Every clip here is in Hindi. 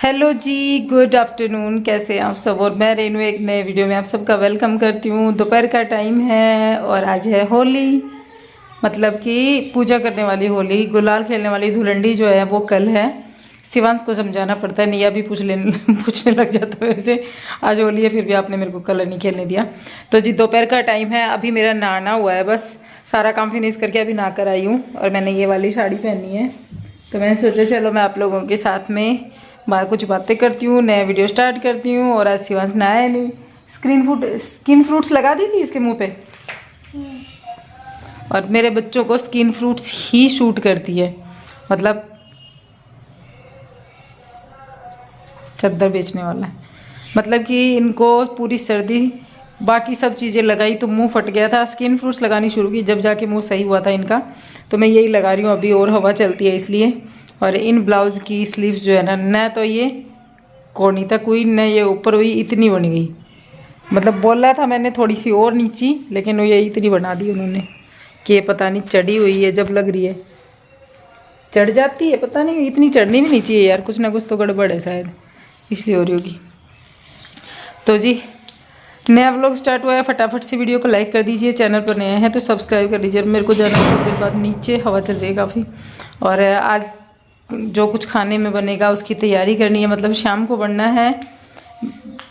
हेलो जी, गुड आफ्टरनून। कैसे हैं आप सब? और मैं रेनू एक नए वीडियो में आप सबका वेलकम करती हूँ। दोपहर का टाइम है और आज है होली, मतलब कि पूजा करने वाली होली। गुलाल खेलने वाली धुलंडी जो है वो कल है। शिवांश को समझाना पड़ता है, निया भी पूछने लग जाता है मेरे से। आज होली है फिर भी आपने मेरे को कलर नहीं खेलने दिया। तो जी दोपहर का टाइम है, अभी मेरा नहाना हुआ है, बस सारा काम फिनिश करके अभी नहा कर आई हूँ। और मैंने ये वाली साड़ी पहनी है, तो मैंने सोचा चलो मैं आप लोगों के साथ में कुछ बातें करती हूँ, नया वीडियो स्टार्ट करती हूँ। और आज शिवांश नहाया नहीं, स्किन फ्रूट्स लगा दी थी इसके मुंह पे। और मेरे बच्चों को स्किन फ्रूट्स ही शूट करती है, मतलब चद्दर बेचने वाला है। मतलब कि इनको पूरी सर्दी बाकी सब चीज़ें लगाई तो मुंह फट गया था। स्किन फ्रूट्स लगानी शुरू की जब जाके मुंह सही हुआ था इनका। तो मैं यही लगा रही हूँ अभी, और हवा चलती है इसलिए। और इन ब्लाउज़ की स्लीव्स जो है ना, न तो ये कोनी तक हुई न ये ऊपर हुई, इतनी बन गई। मतलब बोला था मैंने थोड़ी सी और नीची, लेकिन वो ये इतनी बना दी उन्होंने कि ये पता नहीं चढ़ी हुई है। जब लग रही है चढ़ जाती है, पता नहीं इतनी चढ़नी भी नहीं चाहिए यार, कुछ ना कुछ तो गड़बड़ है शायद, इसलिए हो रही होगी। तो जी नया व्लॉग स्टार्ट हुआ है, फटाफट से वीडियो को लाइक कर दीजिए। चैनल पर नए हैं तो सब्सक्राइब कर लीजिए। मेरे को जाना है थोड़ी देर बाद नीचे, हवा चल रही है काफ़ी। और आज जो कुछ खाने में बनेगा उसकी तैयारी करनी है, मतलब शाम को बनना है,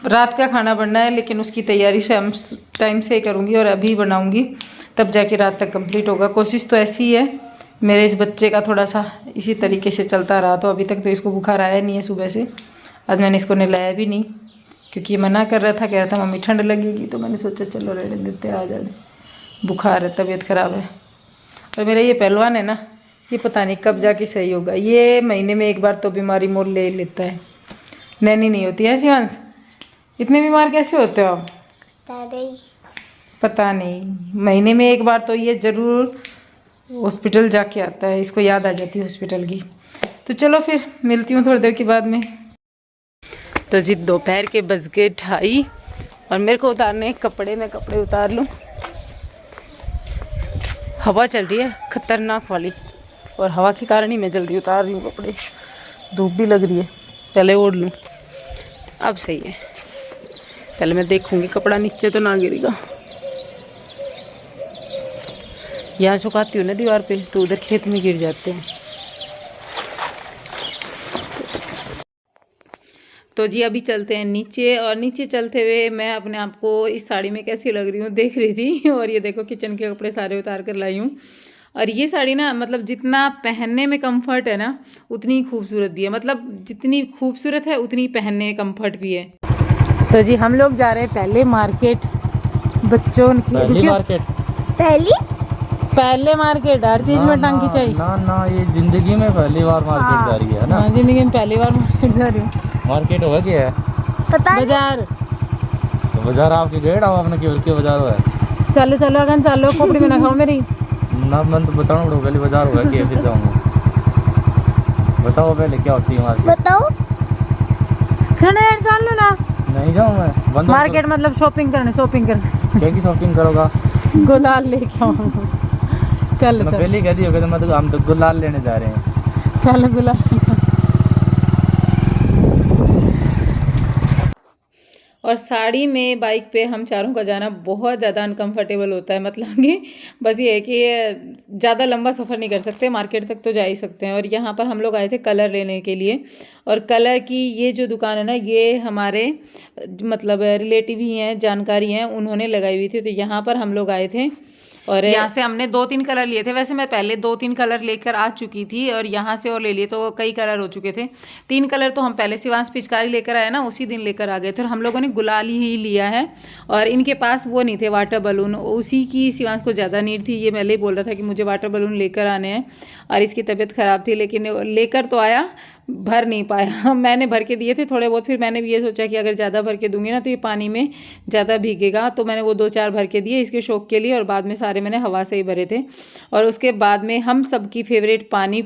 रात का खाना बनना है, लेकिन उसकी तैयारी शाम टाइम से करूँगी और अभी बनाऊँगी, तब जाके रात तक कंप्लीट होगा। कोशिश तो ऐसी है। मेरे इस बच्चे का थोड़ा सा इसी तरीके से चलता रहा, तो अभी तक तो इसको बुखार आया नहीं है सुबह से। आज मैंने इसको नहलाया भी नहीं क्योंकि ये मना कर रहा था, कह रहा था मम्मी ठंड लगेगी। तो मैंने सोचा चलो रहने देते, आ जाए, बुखार है, तबीयत ख़राब है। और मेरा ये पहलवान है ना, ये पता नहीं कब जाके सही होगा। ये महीने में एक बार तो बीमारी मोल ले लेता है। नैनी नहीं होती है शिवांश? इतने बीमार कैसे होते हो आप? पता नहीं, महीने में एक बार तो ये ज़रूर हॉस्पिटल जाके आता है, इसको याद आ जाती है हॉस्पिटल की। तो चलो फिर मिलती हूँ थोड़ी देर के बाद में। तो जी दोपहर के बज गए 2:30 और मेरे को उतारने कपड़े, मैं कपड़े उतार लूँ। हवा चल रही है खतरनाक वाली, और हवा के कारण ही मैं जल्दी उतार रही हूँ कपड़े। धूप भी लग रही है, पहले ओढ़ लूँ, अब सही है। पहले मैं देखूँगी कपड़ा नीचे तो ना गिरेगा। यहाँ सुखाती हूँ ना दीवार पे, तो उधर खेत में गिर जाते हैं। तो जी अभी चलते हैं नीचे, और नीचे चलते हुए मैं अपने आप को इस साड़ी में कैसी लग रही हूँ देख रही थी। और ये देखो किचन के कपड़े सारे उतार कर लाई हूँ। और ये साड़ी ना, मतलब जितना पहनने में कंफर्ट है ना, उतनी ही खूबसूरत भी है। मतलब जितनी खूबसूरत है उतनी पहनने में कंफर्ट भी है। तो जी हम लोग जा रहे हैं पहले मार्केट, बच्चों की पहली मार्केट। पहले मार्केट हर चीज में टांग की चाहिए ना ये जिंदगी में पहली बार मार्केट जा रही है ना। जिंदगी में पहली बार मार्केट जा रही हूँ। मार्केट होगा क्या है? पता बाजार। तो बाजार आपकी गेट आओ अपने के बाजार है। चलो चलो अगन चलो, खोपड़ी में ना खाओ मेरी ना। मैं तो बताऊँ पहले बाजार होगा क्या, फिर जाऊँगा। बताओ पहले क्या होती है मार्केट, बताओ। सुनो यार, चल लो ना। नहीं जाऊँ मैं, बंद मार्केट मतलब शॉपिंग करने क्या की शॉपिंग करोगा? गुलाल लेके आओ। चलो मैं पहले ही कह दी होगा, तो हम तो गुलाल लेने जा रहे हैं। चलो गुलाल। और साड़ी में बाइक पे हम चारों का जाना बहुत ज़्यादा अनकंफर्टेबल होता है। मतलब कि बस ये है कि ज़्यादा लंबा सफ़र नहीं कर सकते, मार्केट तक तो जा ही सकते हैं। और यहाँ पर हम लोग आए थे कलर लेने के लिए। और कलर की ये जो दुकान है ना, ये हमारे मतलब रिलेटिव ही हैं, जानकारी हैं, उन्होंने लगाई हुई थी। तो यहाँ पर हम लोग आए थे और यहाँ से हमने 2-3 कलर लिए थे। वैसे मैं पहले 2-3 कलर लेकर आ चुकी थी और यहाँ से और ले लिए, तो कई कलर हो चुके थे। 3 कलर तो हम पहले शिवांश पिचकारी लेकर आए ना, उसी दिन लेकर आ गए थे। और हम लोगों ने गुलाल ही लिया है। और इनके पास वो नहीं थे वाटर बलून, उसी की शिवांश को ज़्यादा नीड थी। ये पहले ही बोल रहा था कि मुझे वाटर बलून लेकर आने हैं, और इसकी तबीयत ख़राब थी, लेकिन लेकर तो आया, भर नहीं पाया। मैंने भर के दिए थे थोड़े बहुत, फिर मैंने भी ये सोचा कि अगर ज़्यादा भर के दूंगी ना तो ये पानी में ज़्यादा भीगेगा, तो मैंने वो 2-4 भर के दिए इसके शौक के लिए। और बाद में सारे मैंने हवा से ही भरे थे। और उसके बाद में हम सबकी फेवरेट पानी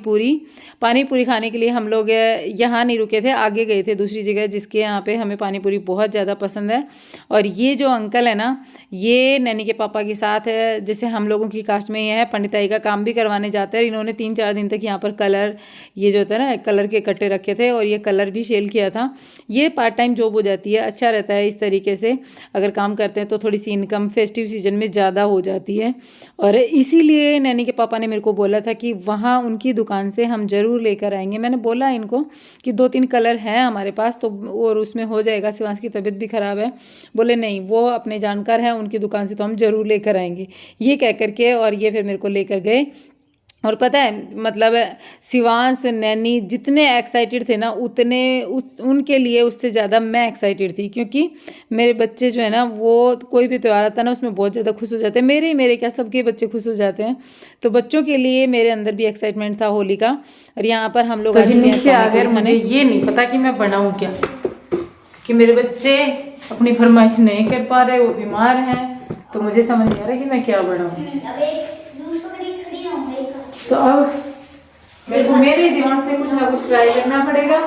पूरी खाने के लिए हम लोग यहाँ नहीं रुके थे, आगे गए थे दूसरी जगह, जिसके यहाँ पे हमें पानी पूरी बहुत ज़्यादा पसंद है। और ये जो अंकल है ना, ये नैनी के पापा के साथ है, जैसे हम लोगों की कास्ट में ये है, पंडिताई का काम भी करवाने जाते हैं। इन्होंने 3-4 दिन तक यहाँ पर कलर, ये जो होता है ना कलर के इकट्ठे रखे थे और ये कलर भी सेल किया था। ये पार्ट टाइम जॉब हो जाती है, अच्छा रहता है इस तरीके से अगर काम करते हैं तो थोड़ी सी इनकम फेस्टिव सीजन में ज़्यादा हो जाती है। और इसीलिए नैनी के पापा ने मेरे को बोला था कि वहाँ उनकी दुकान से हम ज़रूर लेकर आएंगे। मैंने बोला इनको कि 2-3 कलर हैं हमारे पास तो और उसमें हो जाएगा, शिवांश की तबीयत भी ख़राब है। बोले नहीं, वो अपने जानकार हैं, उनकी दुकान से तो हम ज़रूर लेकर आएंगे, ये कह करके और ये फिर मेरे को लेकर गए। और पता है मतलब शिवांश नैनी जितने एक्साइटेड थे ना उतने उनके लिए उससे ज़्यादा मैं एक्साइटेड थी, क्योंकि मेरे बच्चे जो है ना वो कोई भी त्यौहार आता है ना उसमें बहुत ज़्यादा खुश हो जाते हैं। मेरे क्या सबके बच्चे खुश हो जाते हैं, तो बच्चों के लिए मेरे अंदर भी एक्साइटमेंट था होली का। और यहाँ पर हम लोग नीचे आ गए। मुझे ये नहीं पता कि मैं बनाऊँ क्या, कि मेरे बच्चे अपनी फरमाइश नहीं कर पा रहे, वो बीमार हैं, तो मुझे समझ नहीं आ रहा कि मैं क्या बनाऊँ। तो अब मेरे को मेरे दिमाग से कुछ ना कुछ ट्राई करना पड़ेगा।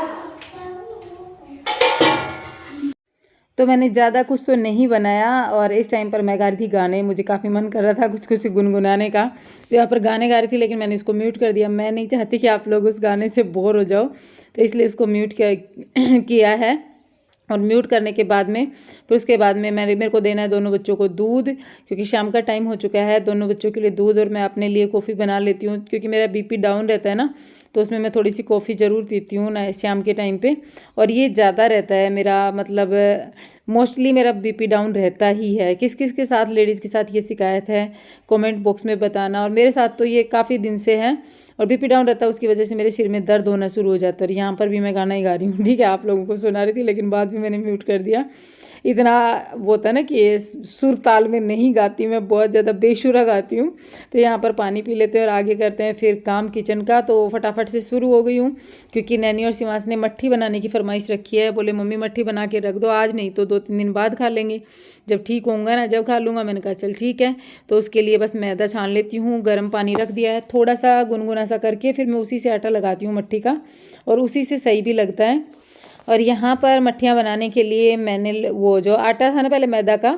तो मैंने ज़्यादा कुछ तो नहीं बनाया और इस टाइम पर मैं गा रही थी गाने, मुझे काफ़ी मन कर रहा था कुछ कुछ गुनगुनाने का, तो यहाँ पर गाने गा रही थी, लेकिन मैंने इसको म्यूट कर दिया। मैं नहीं चाहती कि आप लोग उस गाने से बोर हो जाओ, तो इसलिए इसको म्यूट किया है। और म्यूट करने के बाद में फिर उसके बाद में मेरे को देना है दोनों बच्चों को दूध, क्योंकि शाम का टाइम हो चुका है। दोनों बच्चों के लिए दूध और मैं अपने लिए कॉफ़ी बना लेती हूँ, क्योंकि मेरा बीपी डाउन रहता है ना, तो उसमें मैं थोड़ी सी कॉफ़ी ज़रूर पीती हूँ ना शाम के टाइम पे। और ये ज़्यादा रहता है मेरा, मतलब मोस्टली मेरा बीपी डाउन रहता ही है। किस किस के साथ, लेडीज़ के साथ ये शिकायत है कमेंट बॉक्स में बताना। और मेरे साथ तो ये काफ़ी दिन से है, और बीपी डाउन रहता है उसकी वजह से मेरे सिर में दर्द होना शुरू हो जाता है। यहाँ पर भी मैं गाना ही गा रही हूँ, ठीक है, आप लोगों को सुना रही थी, लेकिन बाद में मैंने म्यूट कर दिया। इतना वो होता है ना कि सुर ताल में नहीं गाती मैं, बहुत ज़्यादा बेसुरा गाती हूँ। तो यहाँ पर पानी पी लेते हैं और आगे करते हैं फिर काम किचन का। तो फटाफट से शुरू हो गई हूँ, क्योंकि नैनी और शिवांश ने मट्ठी बनाने की फरमाइश रखी है। बोले मम्मी मट्ठी बना के रख दो, आज नहीं तो 2-3 दिन बाद खा लेंगे, जब ठीक होऊंगा ना जब खा लूँगा। मैंने कहा चल ठीक है। तो उसके लिए बस मैदा छान लेती हूँ, गर्म पानी रख दिया है, थोड़ा सा गुनगुना सा करके फिर मैं उसी से आटा लगाती हूँ मट्ठी का, और उसी से सही भी लगता है। और यहाँ पर मट्ठियाँ बनाने के लिए मैंने वो जो आटा था ना पहले मैदा का,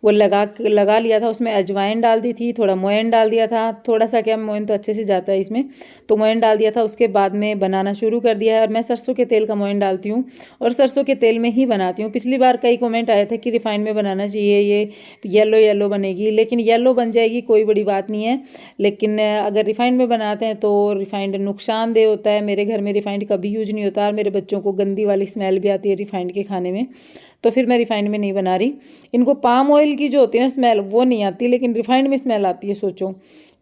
वो लगा लिया था, उसमें अजवाइन डाल दी थी, थोड़ा मोयन डाल दिया था, थोड़ा सा क्या मोयन तो अच्छे से जाता है इसमें, तो मोयन डाल दिया था। उसके बाद में बनाना शुरू कर दिया है। और मैं सरसों के तेल का मोयन डालती हूँ और सरसों के तेल में ही बनाती हूँ। पिछली बार कई कमेंट आए थे कि रिफाइंड में बनाना चाहिए, ये येलो येलो बनेगी, लेकिन येलो बन जाएगी कोई बड़ी बात नहीं है, लेकिन अगर रिफाइंड में बनाते हैं तो रिफाइंड नुकसानदेह होता है। मेरे घर में रिफाइंड कभी यूज नहीं होता, और मेरे बच्चों को गंदी वाली स्मेल भी आती है रिफाइंड के खाने में, तो फिर मैं रिफाइंड में नहीं बना रही। इनको पाम ऑयल की जो होती है ना स्मेल वो नहीं आती, लेकिन रिफाइंड में स्मेल आती है। सोचो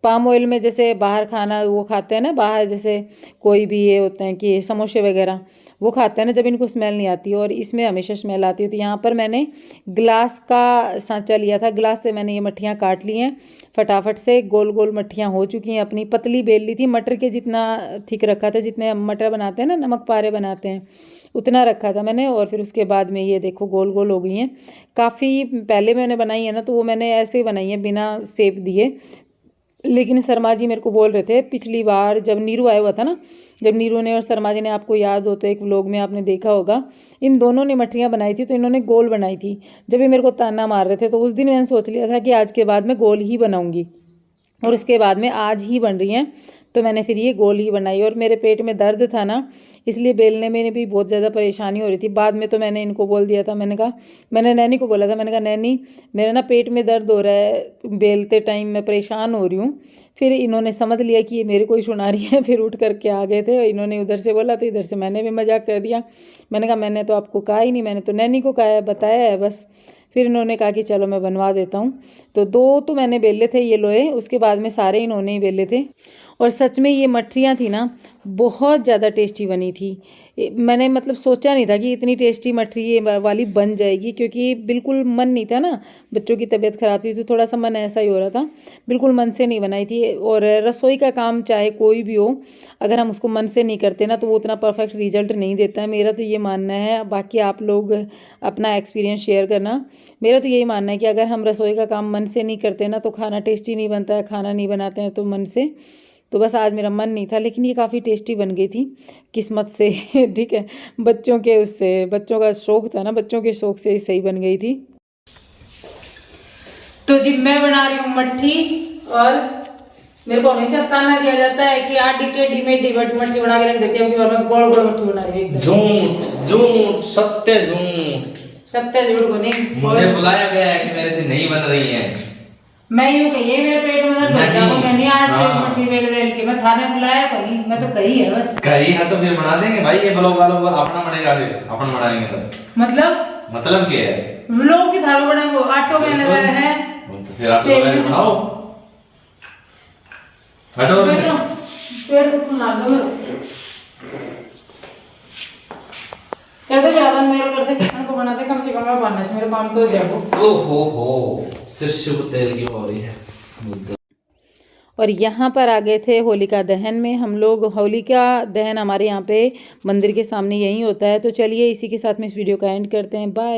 पाम ऑयल में जैसे बाहर खाना वो खाते हैं ना, बाहर जैसे कोई भी ये होते हैं कि समोसे वगैरह वो खाते हैं ना, जब इनको स्मेल नहीं आती, और इसमें हमेशा स्मेल आती है। तो यहाँ पर मैंने ग्लास का सांचा लिया था, ग्लास से मैंने ये मट्ठियाँ काट ली हैं फटाफट से। गोल गोल मट्ठियाँ हो चुकी हैं, अपनी पतली बेल ली थी, मटर के जितना थिक रखा था, जितने मटर बनाते हैं ना, नमक पारे बनाते हैं उतना रखा था मैंने। और फिर उसके बाद में ये देखो गोल गोल हो गई हैं। काफ़ी पहले मैंने बनाई है ना, तो वो मैंने ऐसे ही बनाई है बिना शेप दिए, लेकिन शर्मा जी मेरे को बोल रहे थे पिछली बार जब नीरू आया हुआ था ना, जब नीरू ने और शर्मा जी ने, आपको याद हो तो एक व्लॉग में आपने देखा होगा, इन दोनों ने मट्ठियाँ बनाई थी, तो इन्होंने गोल बनाई थी। जब ये मेरे को ताना मार रहे थे तो उस दिन मैंने सोच लिया था कि आज के बाद मैं गोल ही बनाऊंगी, और उसके बाद में आज ही बन रही हैं, तो मैंने फिर ये गोल ही बनाई। और मेरे पेट में दर्द था ना, इसलिए बेलने में भी बहुत ज़्यादा परेशानी हो रही थी। बाद में तो मैंने इनको बोल दिया था, मैंने कहा, मैंने नैनी को बोला था, मैंने कहा नैनी मेरा ना पेट में दर्द हो रहा है, बेलते टाइम मैं परेशान हो रही हूँ। फिर इन्होंने समझ लिया कि ये मेरे को ही सुना रही है, फिर उठ करके आ गए थे। इन्होंने उधर से बोला तो इधर से मैंने भी मजाक कर दिया। मैंने कहा मैंने तो आपको कहा ही नहीं, मैंने तो नैनी को कहा है, बताया है बस। फिर इन्होंने कहा कि चलो मैं बनवा देता हूँ। तो 2 तो मैंने बेले थे ये लोहे, उसके बाद में सारे इन्होंने ही बेले थे। और सच में ये मट्ठियाँ थी ना बहुत ज़्यादा टेस्टी बनी थी। मैंने मतलब सोचा नहीं था कि इतनी टेस्टी मट्ठी ये वाली बन जाएगी, क्योंकि बिल्कुल मन नहीं था ना, बच्चों की तबीयत ख़राब थी तो थोड़ा सा मन ऐसा ही हो रहा था, बिल्कुल मन से नहीं बनाई थी। और रसोई का काम चाहे कोई भी हो, अगर हम उसको मन से नहीं करते ना तो वो उतना परफेक्ट रिजल्ट नहीं देता है, मेरा तो ये मानना है। बाकी आप लोग अपना एक्सपीरियंस शेयर करना। मेरा तो यही मानना है कि अगर हम रसोई का काम मन से नहीं करते ना तो खाना टेस्टी नहीं बनता है, खाना नहीं बनाते हैं तो मन से। तो बस आज मेरा मन नहीं था, लेकिन ये काफ़ी टेस्टी बन गई थी किस्मत से ठीक है, बच्चों के उससे, बच्चों का शौक था ना, बच्चों के शौक से ही सही बन गई थी। तो जी मैं बना रही हूँ मट्ठी, और मेरे को हमेशा ताना दिया जाता है कि आधी टेढ़ी मेढ़ी मट्टी बना के रख देती है, और मैं गोल गोल मट्टी बना रही हूँ एकदम। झूठ झूठ सत्य झूठ। सत्य झूठ को नहीं, मुझे बुलाया गया है कि मेरे से नहीं बन रही है। मैं यूं कही है मेरे पेट में दर्द होता है, मैं नहीं आज हाँ। मट्टी बेल बेल के, मैं थाने बुलाया कहीं, मैं तो कही है बस। कही है तो फिर बना देंगे भाई, ये ब्लॉग वालों को अपना बनेगा, फिर अपन बनाएंगे तो मतलब क्या है, व्लॉग की थालो बने वो ऑटो में लगाया है, तो फिर आप बनाओ हटो पेड़ को ना दो मेरे कहते मेरा बंद मेरे कर दे, इनको बना दे, कम से कम मैं बनना चाहिए, मेरे काम तो हो जाएगा। ओहो हो, सिर शुभ तेल की हो रही है। और यहाँ पर आ गए थे होलिका दहन में हम लोग। होलिका दहन हमारे यहाँ पे मंदिर के सामने यही होता है। तो चलिए इसी के साथ में इस वीडियो का एंड करते हैं। बाय।